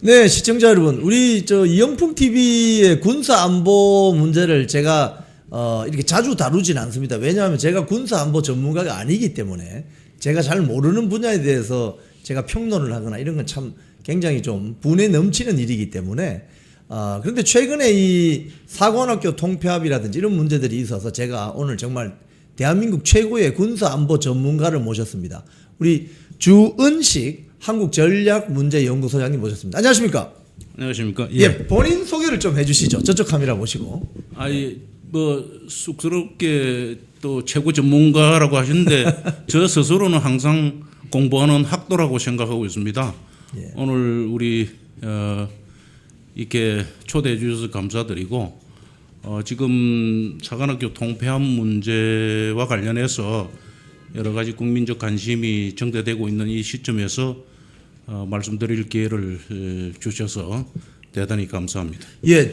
네, 시청자 여러분, 우리 이영풍 TV의 군사 안보 문제를 제가 이렇게 자주 다루진 않습니다. 왜냐하면 제가 군사 안보 전문가가 아니기 때문에 제가 잘 모르는 분야에 대해서 제가 평론을 하거나 이런 건 참 굉장히 좀 분에 넘치는 일이기 때문에 그런데 최근에 이 사관학교 통폐합이라든지 이런 문제들이 있어서 제가 오늘 정말 대한민국 최고의 군사 안보 전문가를 모셨습니다. 우리 주은식 한국전략문제연구소장님 모셨습니다. 안녕하십니까? 안녕하십니까? 예, 본인 소개를 좀 해주시죠. 저쪽 카메라 보시고. 아니 뭐 쑥스럽게 또 최고 전문가라고 하시는데 저 스스로는 항상 공부하는 학도라고 생각하고 있습니다. 예. 오늘 우리 이렇게 초대해 주셔서 감사드리고 지금 사관학교 통폐합 문제와 관련해서 여러 가지 국민적 관심이 정대되고 있는 이 시점에서 말씀드릴 기회를 주셔서 대단히 감사합니다. 예,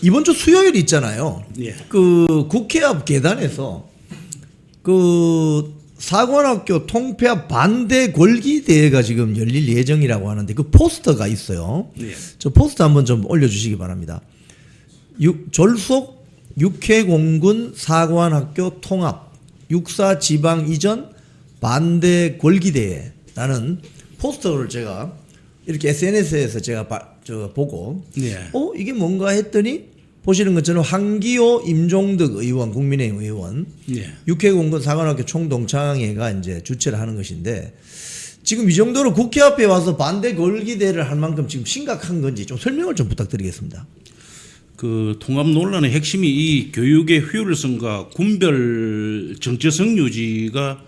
이번 주 수요일 있잖아요. 예. 그 국회 앞 계단에서 그 사관학교 통폐합 반대 골기 대회가 지금 열릴 예정이라고 하는데 그 포스터가 있어요. 예. 저 포스터 한번 좀 올려주시기 바랍니다. 졸속 육해공군 사관학교 통합 육사 지방 이전 반대 골기 대회라는 포스터를 제가 이렇게 SNS에서 제가 보고 예. 이게 뭔가 했더니 보시는 것처럼 한기호 임종득 의원 국민의힘 의원 예. 육해공군 사관학교 총동창회가 이제 주최를 하는 것인데 지금 이 정도로 국회 앞에 와서 반대 골기대를 할 만큼 지금 심각한 건지 좀 설명을 좀 부탁드리겠습니다. 그 통합 논란의 핵심이 이 교육의 효율성과 군별 정체성 유지가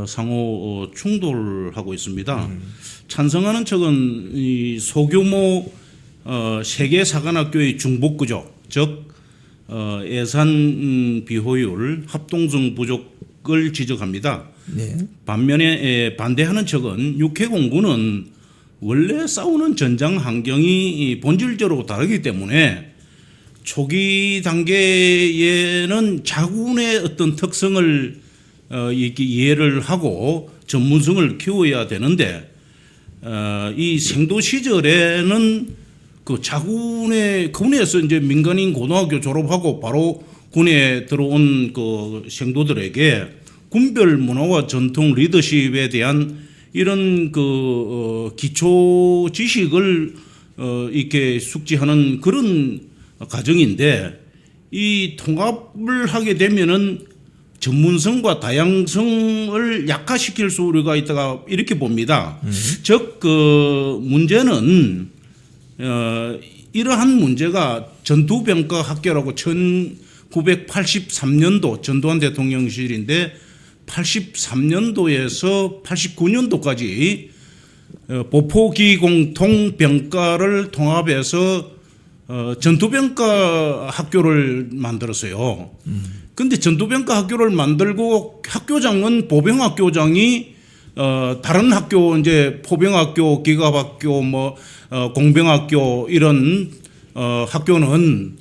상호 충돌하고 있습니다. 찬성하는 측은 이 소규모 세계 사관학교의 중복 구조, 즉 예산 비효율, 합동성 부족을 지적합니다. 네. 반면에 반대하는 측은 육해공군은 원래 싸우는 전장 환경이 본질적으로 다르기 때문에 초기 단계에는 자군의 어떤 특성을 이렇게 이해를 하고 전문성을 키워야 되는데 이 생도 시절에는 그 자군의 군에서 이제 민간인 고등학교 졸업하고 바로 군에 들어온 그 생도들에게 군별 문화와 전통 리더십에 대한 이런 그 기초 지식을 이렇게 숙지하는 그런 과정인데 이 통합을 하게 되면은 전문성과 다양성을 약화시킬 수가 있다가 이렇게 봅니다. 즉 그 문제는 이러한 문제가 전투병과 학교라고 1983년도 전두환 대통령실인데 83년도에서 89년도까지 보포기공통병과를 통합해서 전투병과 학교를 만들었어요. 근데 전투병과 학교를 만들고 학교장은 보병학교장이 다른 학교 이제 포병학교, 기갑학교, 공병학교 이런 학교는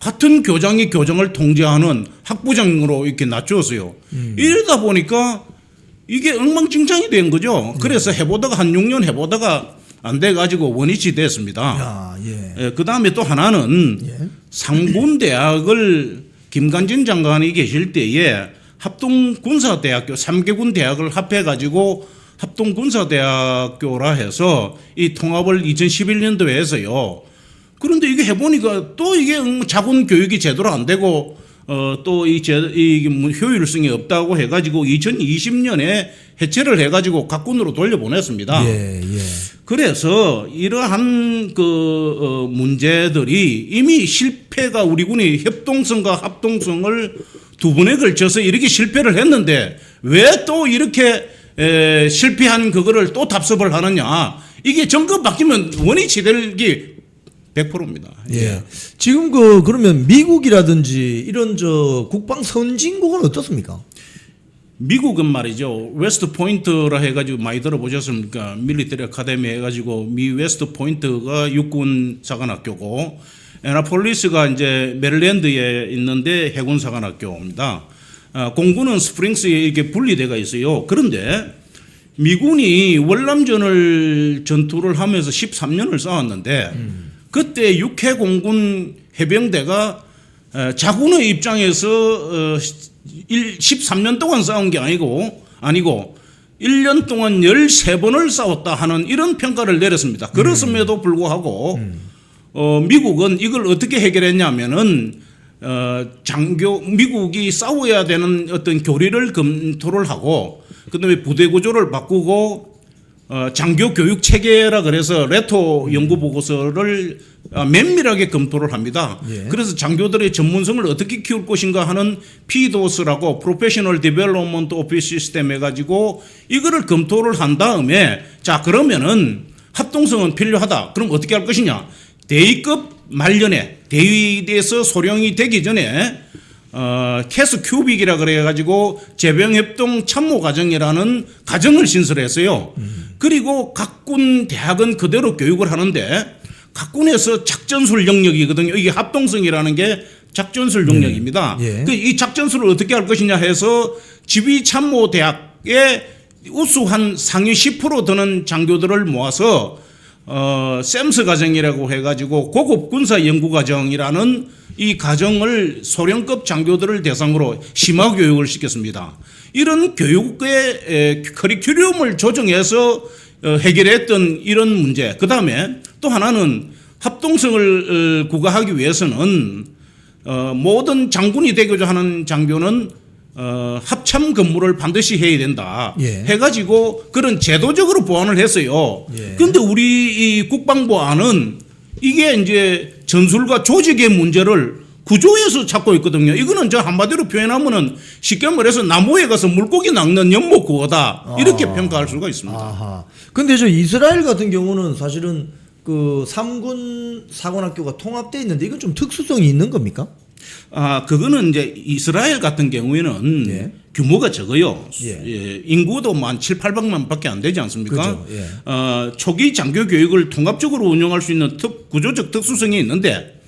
같은 교장이 교장을 통제하는 학부장으로 이렇게 낮추었어요. 이러다 보니까 이게 엉망진창이 된 거죠. 그래서 해보다가 한 6년 해보다가 안 돼가지고 원위치 됐습니다. 예. 그 다음에 또 하나는 상군대학을 김관진 장관이 계실 때에 합동군사대학교 3개군 대학을 합해가지고 합동군사대학교라 해서 이 통합을 2011년도에 해서요. 그런데 이게 해보니까 또 이게 자군 교육이 제대로 안 되고 또 이 효율성이 없다고 해가지고 2020년에 해체를 해가지고 각군으로 돌려보냈습니다. 예. 그래서 이러한 그 문제들이 이미 실패가 우리 군이 협동성과 합동성을 두 번에 걸쳐서 이렇게 실패를 했는데 왜 또 이렇게 실패한 그거를 또 답습을 하느냐. 이게 정권 바뀌면 원위치 되기 100%입니다. 예. 지금 그러면 미국이라든지 이런 국방 선진국은 어떻습니까? 미국은 말이죠. 웨스트 포인트라 해가지고 많이 들어보셨습니까? 밀리터리 아카데미 해가지고 미 웨스트 포인트가 육군 사관학교고 애나폴리스가 이제 메릴랜드에 있는데 해군 사관학교입니다. 공군은 스프링스에 이렇게 분리되어 있어요. 그런데 미군이 월남전을 전투를 하면서 13년을 싸웠는데 그때 육해공군 해병대가 자군의 입장에서 13년 동안 싸운 게 아니고 1년 동안 13번을 싸웠다 하는 이런 평가를 내렸습니다. 그렇음에도 불구하고 미국은 이걸 어떻게 해결했냐면은 미국이 싸워야 되는 어떤 교리를 검토를 하고 그다음에 부대 구조를 바꾸고 장교 교육 체계라 그래서 레토 연구 보고서를 면밀하게 검토를 합니다. 예. 그래서 장교들의 전문성을 어떻게 키울 것인가 하는 PDOS라고 프로페셔널 디벨롭먼트 오피스 시스템 해가지고 이거를 검토를 한 다음에 자 그러면은 합동성은 필요하다. 그럼 어떻게 할 것이냐? 대위급 말년에 대위에서 소령이 되기 전에 캐스 큐빅이라 그래가지고 재병협동 참모 과정이라는 과정을 신설했어요. 그리고 각군 대학은 그대로 교육을 하는데 각군에서 작전술 영역이거든요. 이게 합동성이라는 게 작전술 영역입니다. 예. 이 작전술을 어떻게 할 것이냐 해서 지휘 참모 대학에 우수한 상위 10% 드는 장교들을 모아서 샘스 과정이라고 해가지고 고급 군사 연구 과정이라는 이 과정을 소령급 장교들을 대상으로 심화 교육을 시켰습니다. 이런 교육의 커리큘럼을 조정해서 해결했던 이런 문제. 그 다음에 또 하나는 합동성을 구가하기 위해서는 모든 장군이 되고자 하는 장교는 합참 근무를 반드시 해야 된다. 예. 해가지고 그런 제도적으로 보완을 했어요. 그런데 우리 이 국방부 안은 이게 이제 전술과 조직의 문제를 구조에서 찾고 있거든요. 이거는 저 한마디로 표현하면은 쉽게 말해서 나무에 가서 물고기 낚는 연못 구호다. 이렇게 평가할 수가 있습니다. 아하. 근데 저 이스라엘 같은 경우는 사실은 그 3군 사관학교가 통합되어 있는데 이건 좀 특수성이 있는 겁니까? 그거는 이제 이스라엘 같은 경우에는 예. 규모가 적어요. 예. 예, 인구도 한 7, 800만 밖에 안 되지 않습니까? 그렇죠. 예. 초기 장교 교육을 통합적으로 운영할 수 있는 구조적 특수성이 있는데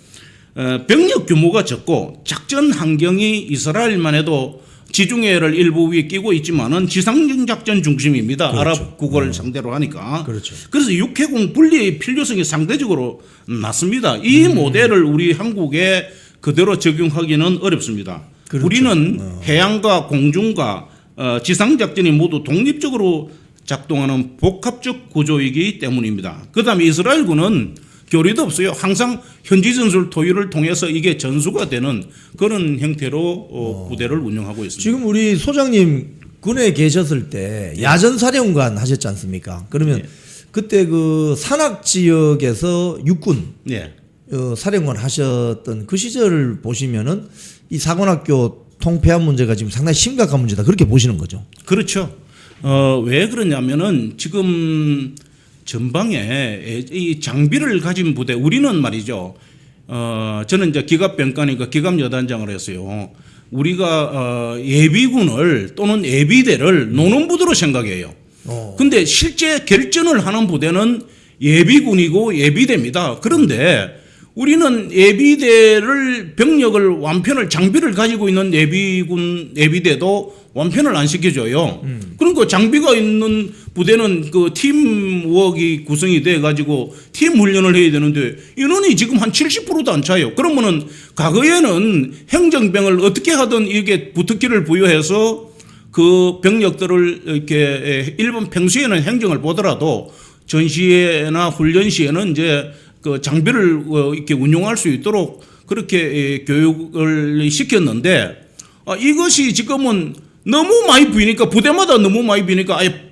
병력 규모가 적고 작전 환경이 이스라엘만 해도 지중해를 일부 위에 끼고 있지만은 지상전 작전 중심입니다. 그렇죠. 아랍 국어를 상대로 하니까. 그렇죠. 그래서 육해공 분리의 필요성이 상대적으로 낮습니다. 이 모델을 우리 한국에 그대로 적용하기는 어렵습니다. 그렇죠. 우리는 해양과 공중과 지상작전이 모두 독립적으로 작동하는 복합적 구조이기 때문입니다. 그 다음에 이스라엘군은 교리도 없어요. 항상 현지 전술 토의를 통해서 이게 전수가 되는 그런 형태로 부대를 운영하고 있습니다. 지금 우리 소장님 군에 계셨을 때 야전사령관 하셨지 않습니까? 그러면 그때 그 산악 지역에서 육군 네. 사령관 하셨던 그 시절을 보시면은 이 사관학교 통폐합 문제가 지금 상당히 심각한 문제다. 그렇게 보시는 거죠. 그렇죠. 왜 그러냐면은 지금 전방에 이 장비를 가진 부대, 우리는 말이죠. 저는 이제 기갑병과니까 기갑여단장을 했어요. 우리가 예비군을 또는 예비대를 노는 부대로 생각해요. 근데 실제 결전을 하는 부대는 예비군이고 예비대입니다. 그런데 우리는 예비대를 병력을 완편을 장비를 가지고 있는 예비군 예비대도 완편을 안 시켜줘요. 그러니까 장비가 있는 부대는 그 팀워크가 구성이 돼 가지고 팀 훈련을 해야 되는데 인원이 지금 한 70%도 안 차요. 그러면은 과거에는 행정병을 어떻게 하든 이게 부특기를 부여해서 그 병력들을 이렇게 일본 평소에는 행정을 보더라도 전시회나 훈련 시에는 이제 그 장비를 이렇게 운용할 수 있도록 그렇게 교육을 시켰는데 이것이 지금은 너무 많이 비니까 부대마다 너무 많이 비니까 아예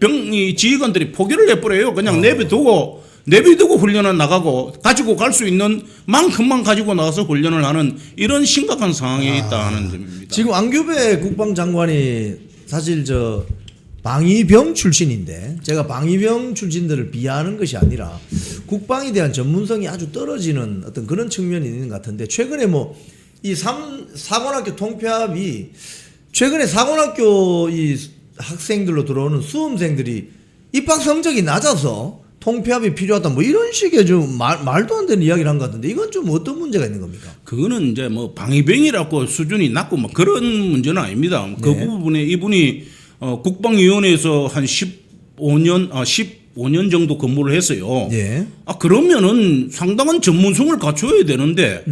지휘관들이 포기를 해버려요. 그냥 내비두고 훈련을 나가고 가지고 갈 수 있는 만큼만 가지고 나가서 훈련을 하는 이런 심각한 상황에 있다는 점입니다. 지금 안규배 국방장관이 사실 저 방위병 출신인데 제가 방위병 출신들을 비하하는 것이 아니라 국방에 대한 전문성이 아주 떨어지는 어떤 그런 측면이 있는 것 같은데 최근에 뭐 이 사관학교 통폐합이 최근에 사관학교 이 학생들로 들어오는 수험생들이 입학 성적이 낮아서 통폐합이 필요하다 뭐 이런 식의 좀 말도 안 되는 이야기를 한 것 같은데 이건 좀 어떤 문제가 있는 겁니까? 그거는 이제 뭐 방위병이라고 수준이 낮고 뭐 그런 문제는 아닙니다. 그 부분에 이분이 국방위원회에서 한 5년 15년 정도 근무를 했어요. 예. 그러면은 상당한 전문성을 갖춰야 되는데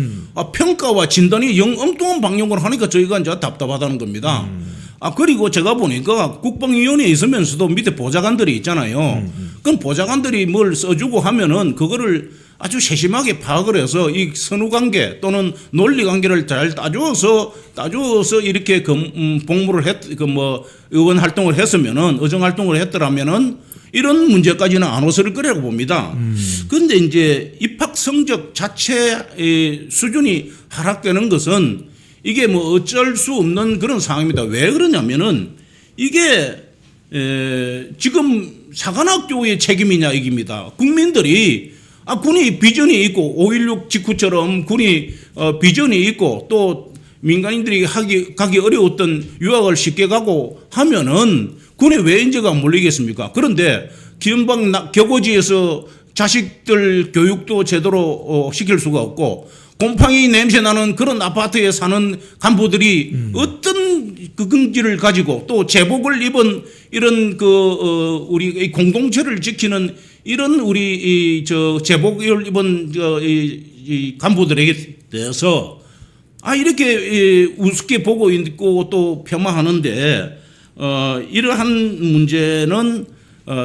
평가와 진단이 영 엉뚱한 방향으로 하니까 저희가 이제 답답하다는 겁니다. 그리고 제가 보니까 국방위원회에 있으면서도 밑에 보좌관들이 있잖아요. 그럼 보좌관들이 뭘 써주고 하면은 그거를 아주 세심하게 파악을 해서 이 선후관계 또는 논리관계를 잘 따져서 이렇게 복무를 의원 활동을 했으면은 의정 활동을 했더라면은 이런 문제까지는 안 오을 거라고 봅니다. 그런데 이제 입학 성적 자체의 수준이 하락되는 것은 이게 뭐 어쩔 수 없는 그런 상황입니다. 왜 그러냐면은 이게 지금 사관학교의 책임이냐 이깁니다. 국민들이 군이 비전이 있고 5.16 직후처럼 군이 비전이 있고 또 민간인들이 가기 어려웠던 유학을 쉽게 가고 하면은 군에 왜 인재가 몰리겠습니까? 그런데 기연방 격오지에서 자식들 교육도 제대로 시킬 수가 없고 곰팡이 냄새 나는 그런 아파트에 사는 간부들이 어떤 그 긍지를 가지고 또 제복을 입은 이런 우리 공동체를 지키는 이런 우리 제복을 입은 이 간부들에게 대해서 이렇게 우습게 보고 있고 또 폄하하는데 이러한 문제는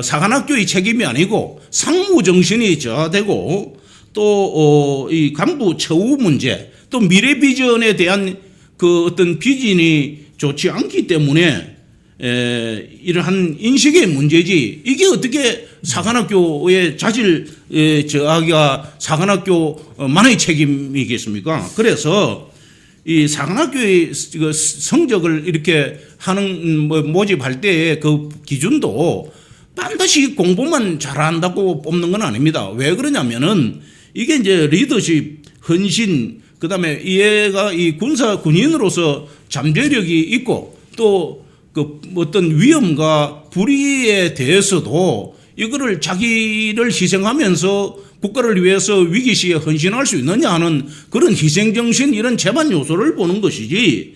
사관학교의 책임이 아니고 상무 정신이 저하되고 또 이 간부 처우 문제 또 미래 비전에 대한 그 어떤 비전이 좋지 않기 때문에 이러한 인식의 문제지 이게 어떻게 사관학교의 자질 저하기가 사관학교만의 책임이겠습니까? 그래서 이 사관학교의 그 성적을 이렇게 하는 모집할 때의 그 기준도 반드시 공부만 잘한다고 뽑는 건 아닙니다. 왜 그러냐면은 이게 이제 리더십, 헌신, 그다음에 얘가 이 군인으로서 잠재력이 있고 또 그 어떤 위험과 불의에 대해서도 이거를 자기를 희생하면서 국가를 위해서 위기 시에 헌신할 수 있느냐 하는 그런 희생정신 이런 제반 요소를 보는 것이지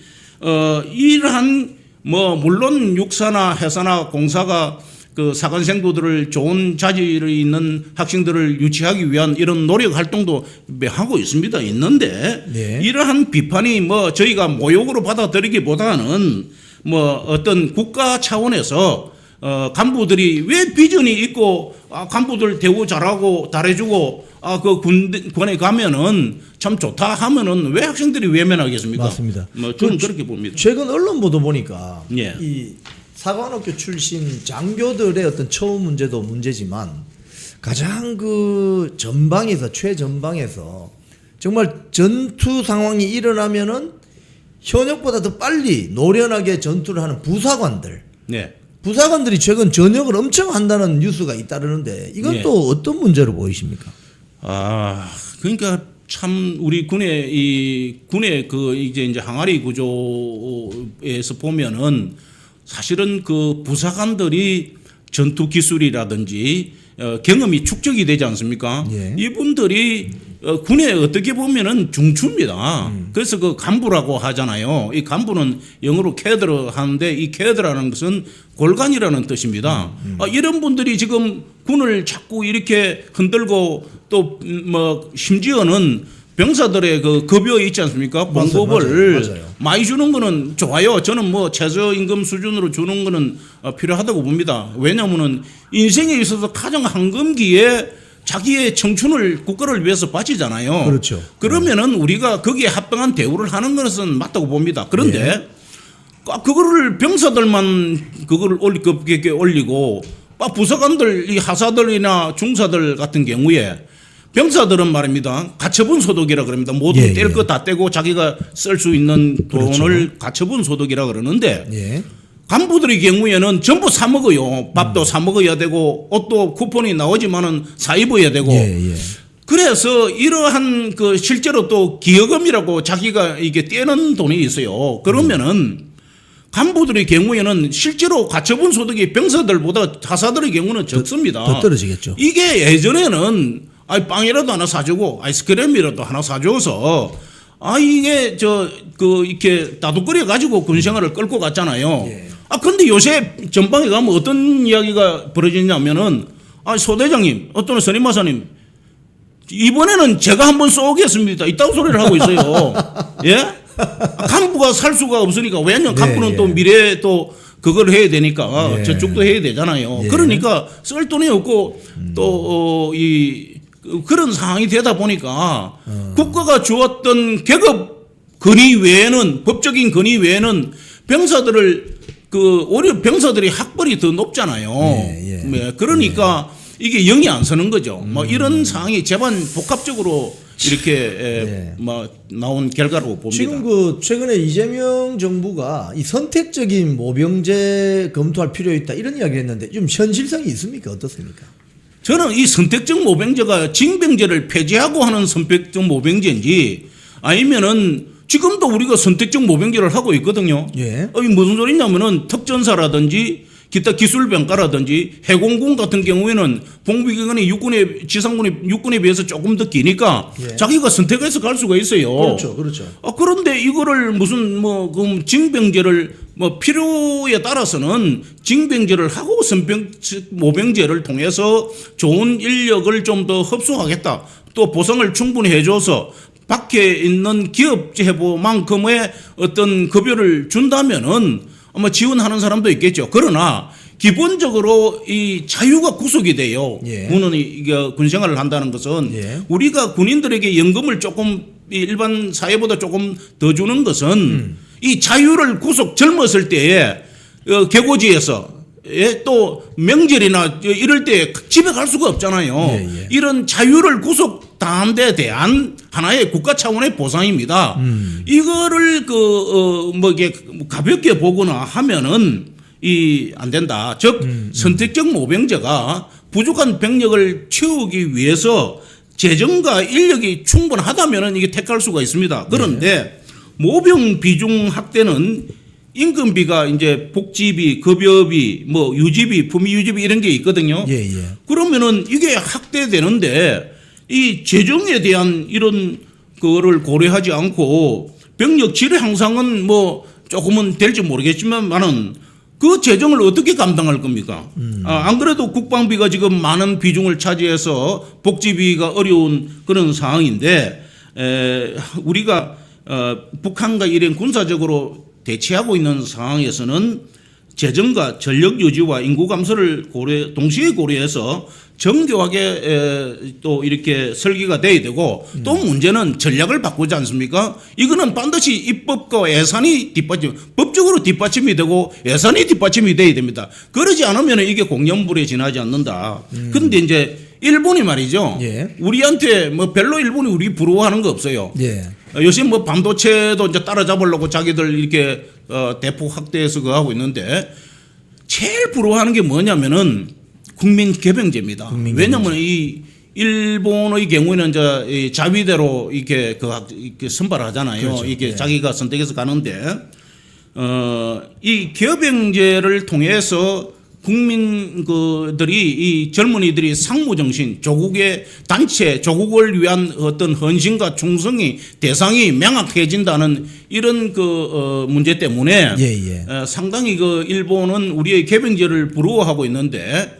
이러한 물론 육사나 해사나 공사가 그 사관생도들을 좋은 자질이 있는 학생들을 유치하기 위한 이런 노력 활동도 하고 있는데 네. 이러한 비판이 저희가 모욕으로 받아들이기보다는 어떤 국가 차원에서 간부들이 왜 비전이 있고 간부들 대우 잘하고 잘해주고 그 군에 가면은 참 좋다 하면은 왜 학생들이 외면하겠습니까? 맞습니다. 저는 그렇게 봅니다. 최근 언론 보도 보니까 예. 이 사관학교 출신 장교들의 어떤 처우 문제도 문제지만 가장 그 전방에서 최전방에서 정말 전투 상황이 일어나면은 현역보다 더 빨리 노련하게 전투를 하는 부사관들. 네. 부사관들이 최근 전역을 엄청 한다는 뉴스가 있다는데 이건 예. 또 어떤 문제로 보이십니까? 그러니까 참 우리 군의 그 이제 항아리 구조에서 보면은 사실은 그 부사관들이 전투 기술이라든지 경험이 축적이 되지 않습니까? 예. 이분들이 군에 어떻게 보면은 중추입니다. 그래서 그 간부라고 하잖아요. 이 간부는 영어로 캐드러 하는데 이 캐드라는 것은 골간이라는 뜻입니다. 이런 분들이 지금 군을 자꾸 이렇게 흔들고 또 심지어는 병사들의 그 급여 있지 않습니까? 봉급을 맞아요. 많이 주는 거는 좋아요. 저는 최저임금 수준으로 주는 거는 필요하다고 봅니다. 왜냐하면은 인생에 있어서 가장 황금기에 자기의 청춘을 국가를 위해서 바치잖아요. 그렇죠. 그러면은 우리가 거기에 합당한 대우를 하는 것은 맞다고 봅니다. 그런데 그거를 병사들만 그거를 급격하게 올리고 부사관들, 이 하사들이나 중사들 같은 경우에 병사들은 말입니다. 가처분 소득이라 그럽니다. 모두 뗄 거 다 떼고 자기가 쓸 수 있는 돈을 그렇죠. 가처분 소득이라 그러는데 예. 간부들의 경우에는 전부 사 먹어요. 밥도 사 먹어야 되고 옷도 쿠폰이 나오지만은 사 입어야 되고. 예. 그래서 이러한 그 실제로 또 기여금이라고 자기가 이게 떼는 돈이 있어요. 그러면은 간부들의 경우에는 실제로 가처분 소득이 병사들보다 하사들의 경우는 적습니다. 더 떨어지겠죠. 이게 예전에는 빵이라도 하나 사주고 아이스크림이라도 하나 사줘서 이게 이렇게 다독거려 가지고 군 생활을 끌고 갔잖아요. 예. 근데 요새 전방에 가면 어떤 이야기가 벌어지냐면은 소 대장님, 어떤 선임마사님 이번에는 제가 한번 쏘겠습니다. 이따구 소리를 하고 있어요. 예? 간부가 살 수가 없으니까 왜냐면 간부는 예. 또 미래에 또 그걸 해야 되니까 예. 저쪽도 해야 되잖아요. 예. 그러니까 쓸 돈이 없고 또 그런 상황이 되다 보니까 국가가 주었던 계급 건의 외에는 법적인 건의 외에는 병사들을 오히려 병사들이 학벌이 더 높잖아요. 예. 네, 그러니까 이게 영이 안 서는 거죠. 뭐 이런 상황이 재반 복합적으로 이렇게 뭐 나온 결과라고 봅니다. 지금 최근에 이재명 정부가 이 선택적인 모병제 검토할 필요 있다 이런 이야기를 했는데 좀 현실성이 있습니까? 어떻습니까? 저는 이 선택적 모병제가 징병제를 폐지하고 하는 선택적 모병제인지 아니면은 지금도 우리가 선택적 모병제를 하고 있거든요. 예. 이게 무슨 소리냐면은 특전사라든지 기타 기술병가라든지 해공군 같은 경우에는 복무기간이 육군에 비해서 조금 더 기니까 자기가 선택해서 갈 수가 있어요. 그렇죠. 그런데 이거를 무슨 그럼 징병제를 필요에 따라서는 징병제를 하고 모병제를 통해서 좋은 인력을 좀 더 흡수하겠다. 또 보상을 충분히 해줘서 밖에 있는 기업제보만큼의 어떤 급여를 준다면은 아마 지원하는 사람도 있겠죠. 그러나 기본적으로 이 자유가 구속이 돼요. 군 생활을 한다는 것은 우리가 군인들에게 연금을 조금 일반 사회보다 조금 더 주는 것은 이 자유를 젊었을 때에 개고지에서 또 명절이나 이럴 때 집에 갈 수가 없잖아요. 이런 자유를 구속당한 데 대한 하나의 국가 차원의 보상입니다. 이거를 이게 가볍게 보거나 하면은 안 된다. 즉 선택적 모병제가 부족한 병력을 채우기 위해서 재정과 인력이 충분하다면은 이게 택할 수가 있습니다. 그런데 모병 비중 확대는 임금비가 이제 복지비, 급여비, 유지비, 품위유지비 이런 게 있거든요. 그러면은 이게 확대되는데 이 재정에 대한 이런 거를 고려하지 않고 병력 질의 향상은 조금은 될지 모르겠지만은 그 재정을 어떻게 감당할 겁니까? 안 그래도 국방비가 지금 많은 비중을 차지해서 복지비가 어려운 그런 상황인데 우리가 북한과 이런 군사적으로 대치하고 있는 상황에서는 재정과 전력 유지와 인구 감소를 동시에 고려해서 정교하게 또 이렇게 설계가 돼야 되고 또 문제는 전략을 바꾸지 않습니까? 이거는 반드시 입법과 예산이 법적으로 뒷받침이 되고 예산이 뒷받침이 돼야 됩니다. 그러지 않으면 이게 공연불에 지나지 않는다. 그런데 이제 일본이 말이죠. 우리한테 별로 일본이 우리 부러워하는 거 없어요. 요즘 반도체도 이제 따라잡으려고 자기들 이렇게 대폭 확대해서 그거 하고 있는데 제일 부러워하는 게 뭐냐면은 국민 개병제입니다. 왜냐하면 이 일본의 경우에는 이제 이 자위대로 이렇게 선발하잖아요. 이게 자기가 선택해서 가는데 이 개병제를 통해서 국민들이 이 젊은이들이 상무정신, 조국의 단체, 조국을 위한 어떤 헌신과 충성이 대상이 명확해진다는 이런 문제 때문에 상당히 일본은 우리의 개병제를 부러워하고 있는데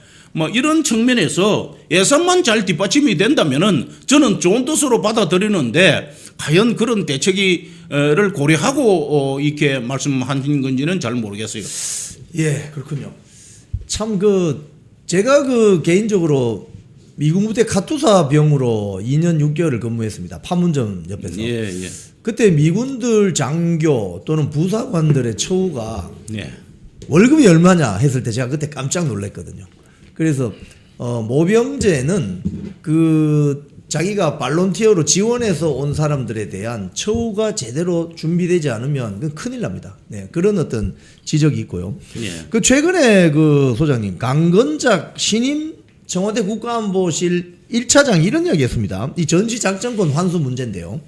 이런 측면에서 예산만 잘 뒷받침이 된다면은 저는 좋은 뜻으로 받아들이는데 과연 그런 대책을 고려하고 이렇게 말씀하신 건지는 잘 모르겠어요. 그렇군요. 참 제가 개인적으로 미군 부대 카투사 병으로 2년 6개월을 근무했습니다. 판문점 옆에서. 그때 미군들 장교 또는 부사관들의 처우가 월급이 얼마냐 했을 때 제가 그때 깜짝 놀랐거든요. 그래서 모병제는 자기가 발론티어로 지원해서 온 사람들에 대한 처우가 제대로 준비되지 않으면 그건 큰일 납니다. 그런 어떤 지적이 있고요. 최근에 소장님 강건작 신임 청와대 국가안보실 1차장 이런 이야기 했습니다. 이 전시작전권 환수 문제인데요.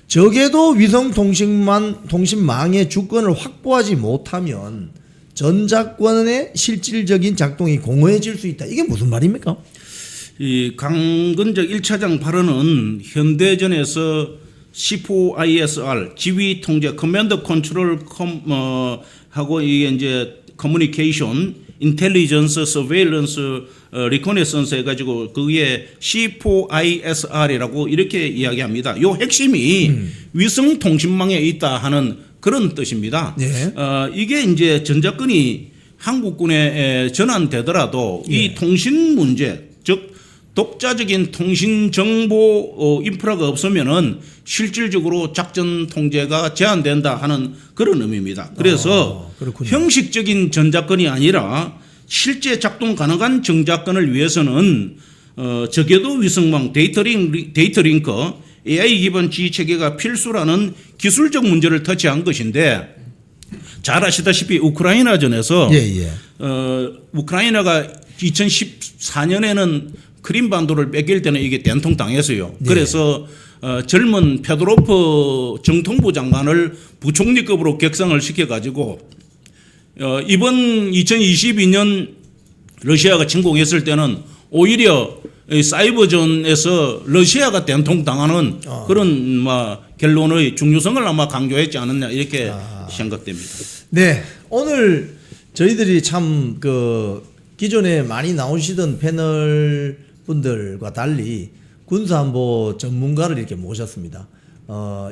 적에도 위성통신망의 주권을 확보하지 못하면 전작권의 실질적인 작동이 공허해질 수 있다. 이게 무슨 말입니까? 이 강건적 1차장 발언은 현대전에서 C4ISR 지휘 통제 커맨드 컨트롤 하고 이게 이제 커뮤니케이션, 인텔리전스, 서베일런스, 리코네선스 해가지고 그게 C4ISR이라고 이렇게 이야기합니다. 요 핵심이 위성 통신망에 있다 하는 그런 뜻입니다. 예. 이게 이제 전자권이 한국군에 전환되더라도 예. 이 통신 문제, 즉 독자적인 통신 정보 인프라가 없으면은 실질적으로 작전 통제가 제한된다 하는 그런 의미입니다. 그래서 그렇군요. 형식적인 전자권이 아니라 실제 작동 가능한 전자권을 위해서는 적여도 위성망, 데이터 링크, AI 기반 지휘 체계가 필수라는 기술적 문제를 터치한 것인데, 잘 아시다시피 우크라이나전에서 우크라이나가 2014년에는 크림반도를 뺏길 때는 이게 된통 당했어요. 네. 그래서 젊은 페도로프 정통부 장관을 부총리급으로 격상을 시켜가지고 이번 2022년 러시아가 침공했을 때는 오히려 사이버전에서 러시아가 된통 당하는 그런 결론의 중요성을 아마 강조했지 않았냐 이렇게 생각됩니다. 네, 오늘 저희들이 참 기존에 많이 나오시던 패널 분들과 달리 군사안보 전문가를 이렇게 모셨습니다.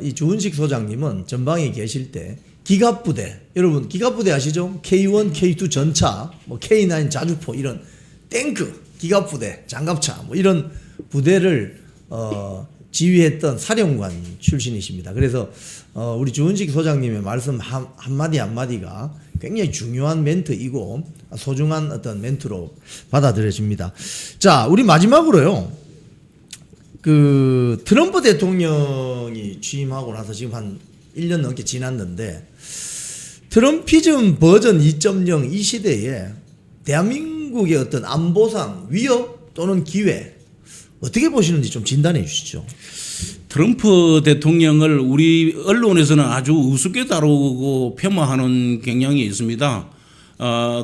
이 주은식 소장님은 전방에 계실 때 기갑부대, 여러분 기갑부대 아시죠? K1, K2 전차, K9 자주포 이런 탱크, 기갑부대, 장갑차 이런 부대를 지휘했던 사령관 출신이십니다. 그래서 우리 주은식 소장님의 말씀 한마디 한마디가 굉장히 중요한 멘트이고 소중한 어떤 멘트로 받아들여집니다. 자, 우리 마지막으로요. 트럼프 대통령이 취임하고 나서 지금 한 1년 넘게 지났는데 트럼피즘 버전 2.0 이 시대에 대한민국의 어떤 안보상 위협 또는 기회 어떻게 보시는지 좀 진단해 주시죠. 트럼프 대통령을 우리 언론에서는 아주 우습게 다루고 폄하하는 경향이 있습니다.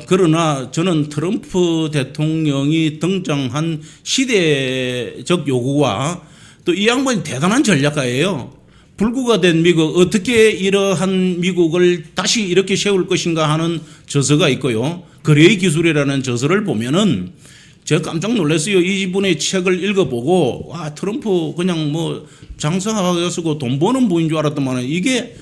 그러나 저는 트럼프 대통령이 등장한 시대적 요구와 또 이 양반이 대단한 전략가예요. 불구가 된 미국, 어떻게 이러한 미국을 다시 이렇게 세울 것인가 하는 저서가 있고요. 거래의 기술이라는 저서를 보면은 제가 깜짝 놀랐어요. 이분의 책을 읽어보고 와 트럼프 그냥 장사하고 쓰고 돈 버는 분인 줄 알았더만 이게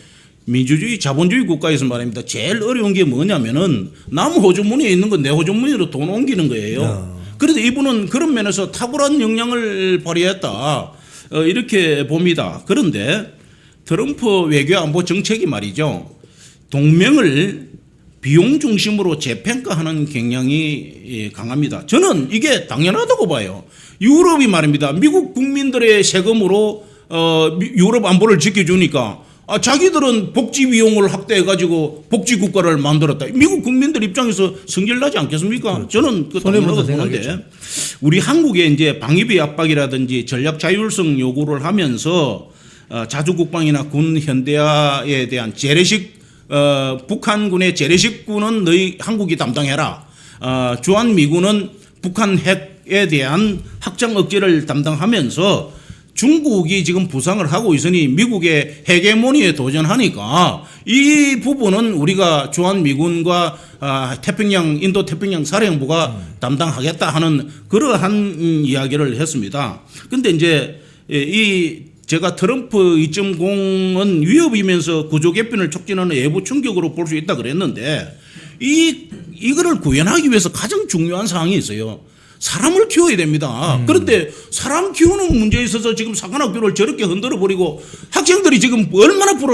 민주주의 자본주의 국가에서 말입니다. 제일 어려운 게 뭐냐면은 남 호주머니에 있는 건 내 호주머니로 돈 옮기는 거예요. 그래도 이분은 그런 면에서 탁월한 역량을 발휘했다 이렇게 봅니다. 그런데 트럼프 외교 안보 정책이 말이죠. 동맹을 비용 중심으로 재평가하는 경향이 강합니다. 저는 이게 당연하다고 봐요. 유럽이 말입니다. 미국 국민들의 세금으로 유럽 안보를 지켜주니까 자기들은 복지 비용을 확대해가지고 복지 국가를 만들었다. 미국 국민들 입장에서 성질나지 않겠습니까? 그렇죠. 저는 그 당연하다고 보는데 우리 한국의 이제 방위비 압박이라든지 전략 자율성 요구를 하면서 자주국방이나 군 현대화에 대한 재래식 북한군의 재래식군은 너희 한국이 담당해라. 주한미군은 북한 핵에 대한 확장 억제를 담당하면서 중국이 지금 부상을 하고 있으니 미국의 헤게모니에 도전하니까 이 부분은 우리가 주한미군과 태평양 인도태평양 사령부가 담당하겠다 하는 그러한 이야기를 했습니다. 근데 이제 제가 트럼프 2.0은 위협이면서 구조 개편을 촉진하는 외부 충격으로 볼 수 있다 그랬는데 이거를 구현하기 위해서 가장 중요한 사항이 있어요. 사람을 키워야 됩니다. 그런데 사람 키우는 문제에 있어서 지금 사관학교를 저렇게 흔들어 버리고 학생들이 지금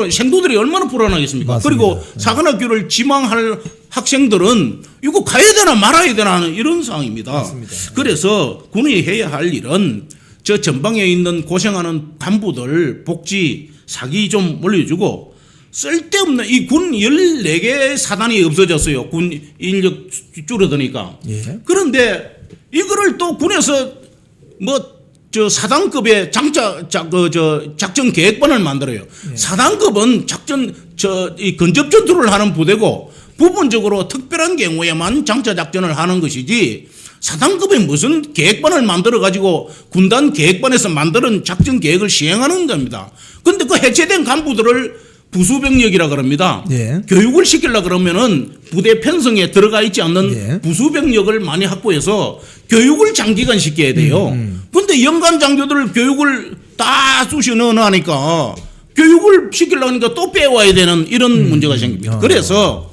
생도들이 얼마나 불안하겠습니까? 맞습니다. 그리고 사관학교를 지망할 학생들은 이거 가야 되나 말아야 되나 하는 이런 상황입니다. 맞습니다. 그래서 군이 해야 할 일은 저 전방에 있는 고생하는 간부들 복지 사기 좀 올려주고 쓸데없는 이 군 14개 사단이 없어졌어요. 군 인력 줄어드니까. 예. 그런데 이거를 또 군에서 사단급의 작전 계획반을 만들어요. 예. 사단급은 이 근접 전투를 하는 부대고 부분적으로 특별한 경우에만 장차 작전을 하는 것이지 사단급의 무슨 계획반을 만들어 가지고 군단 계획반에서 만드는 작전 계획을 시행하는 겁니다. 근데 그 해체된 간부들을 부수병력이라 그럽니다. 예. 교육을 시키려 그러면은 부대 편성에 들어가 있지 않는 예. 부수병력을 많이 확보해서 교육을 장기간 시켜야 돼요. 근데 연간 장교들 교육을 다 쑤시 넣어놓으니까 교육을 시키려니까 또 빼와야 되는 이런 문제가 생깁니다. 그래서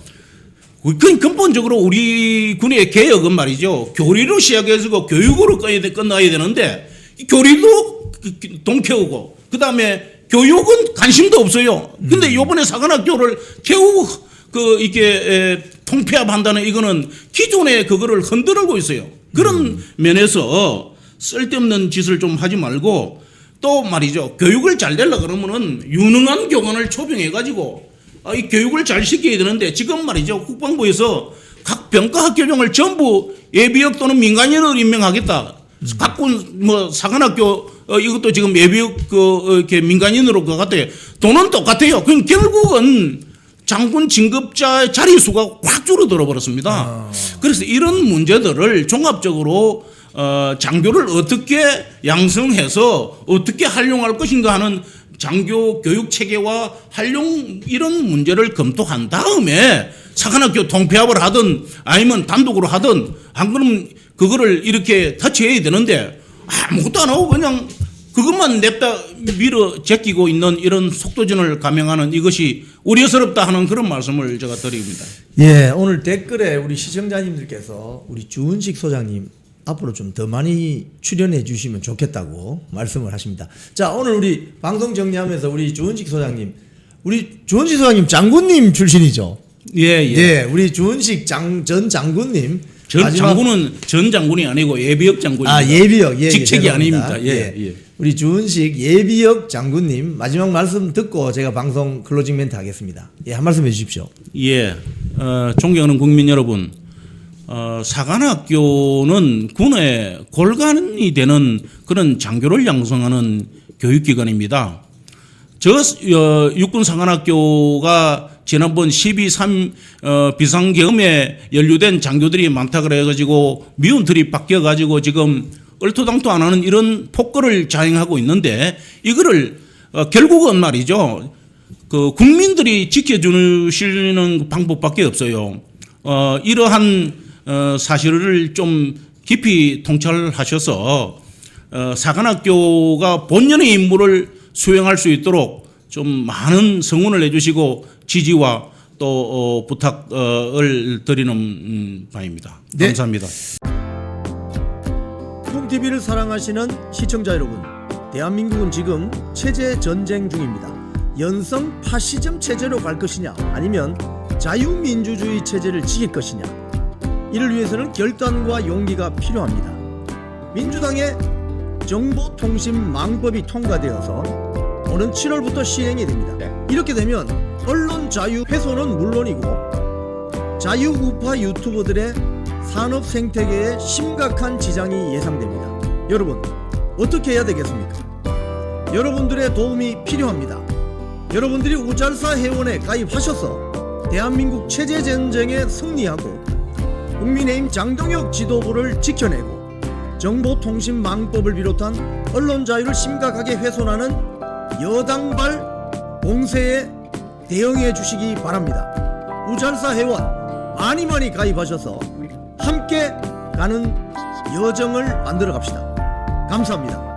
근본적으로 우리 군의 개혁은 말이죠. 교리로 시작해서 교육으로 끝나야 되는데 교리도 동태우고 그다음에 교육은 관심도 없어요. 근데 요번에 사관학교를 겨우 이게 통폐합한다는 이거는 기존의 그거를 흔들고 있어요. 그런 면에서 쓸데없는 짓을 좀 하지 말고 또 말이죠. 교육을 잘 되려 그러면은 유능한 교관을 초빙해가지고 이 교육을 잘 시켜야 되는데 지금 말이죠. 국방부에서 각 병과학교장을 전부 예비역 또는 민간인으로 임명하겠다. 각군 뭐 사관학교 이것도 지금 예비역 이렇게 민간인으로 그거 같아요. 돈은 똑같아요. 그럼 결국은 장군 진급자 자리 수가 확 줄어들어 버렸습니다. 그래서 이런 문제들을 종합적으로 장교를 어떻게 양성해서 어떻게 활용할 것인가 하는 장교 교육 체계와 활용 이런 문제를 검토한 다음에 사관학교 통폐합을 하든 아니면 단독으로 하든 안 그러면 그거를 이렇게 터치해야 되는데 아무것도 안 하고 그냥 그것만 냅다 밀어 제끼고 있는 이런 속도전을 감행하는 이것이 우려스럽다 하는 그런 말씀을 제가 드립니다. 예, 오늘 댓글에 우리 시청자님들께서 우리 주은식 소장님 앞으로 좀 더 많이 출연해 주시면 좋겠다고 말씀을 하십니다. 자, 오늘 우리 방송 정리하면서 우리 주은식 소장님, 우리 주은식 소장님 장군님 출신이죠? 예. 예, 우리 주은식 전 장군님. 장군은 전 장군이 아니고 예비역 장군입니다. 아, 예비역. 예, 직책이 죄송합니다. 아닙니다. 예. 우리 주은식 예비역 장군님 마지막 말씀 듣고 제가 방송 클로징 멘트 하겠습니다. 예, 한 말씀 해주십시오. 예. 존경하는 국민 여러분, 사관학교는 군의 골간이 되는 그런 장교를 양성하는 교육기관입니다. 육군 사관학교가 지난번 12.3 비상계엄에 연루된 장교들이 많다 그래가지고 미운 틀이 바뀌어가지고 지금 얼토당토 안 하는 이런 폭거를 자행하고 있는데 이거를 결국은 말이죠. 그 국민들이 지켜주시는 방법밖에 없어요. 이러한 사실을 좀 깊이 통찰하셔서 사관학교가 본연의 임무를 수행할 수 있도록 좀 많은 성원을 해주시고 지지와 또 부탁을 드리는 바입니다. 네. 감사합니다. 쿵TV를 사랑하시는 시청자 여러분, 대한민국은 지금 체제 전쟁 중입니다. 연성 파시즘 체제로 갈 것이냐 아니면 자유민주주의 체제를 지킬 것이냐, 이를 위해서는 결단과 용기가 필요합니다. 민주당의 정보통신망법이 통과되어서 오는 7월부터 시행이 됩니다. 이렇게 되면 언론 자유 훼손은 물론이고 자유우파 유튜버들의 산업 생태계에 심각한 지장이 예상됩니다. 여러분, 어떻게 해야 되겠습니까? 여러분들의 도움이 필요합니다. 여러분들이 우잘사 회원에 가입하셔서 대한민국 체제 전쟁에 승리하고 국민의힘 장동혁 지도부를 지켜내고 정보통신망법을 비롯한 언론 자유를 심각하게 훼손하는 여당발 공세에 대응해 주시기 바랍니다. 우잘사 회원 많이 가입하셔서 함께 가는 여정을 만들어 갑시다. 감사합니다.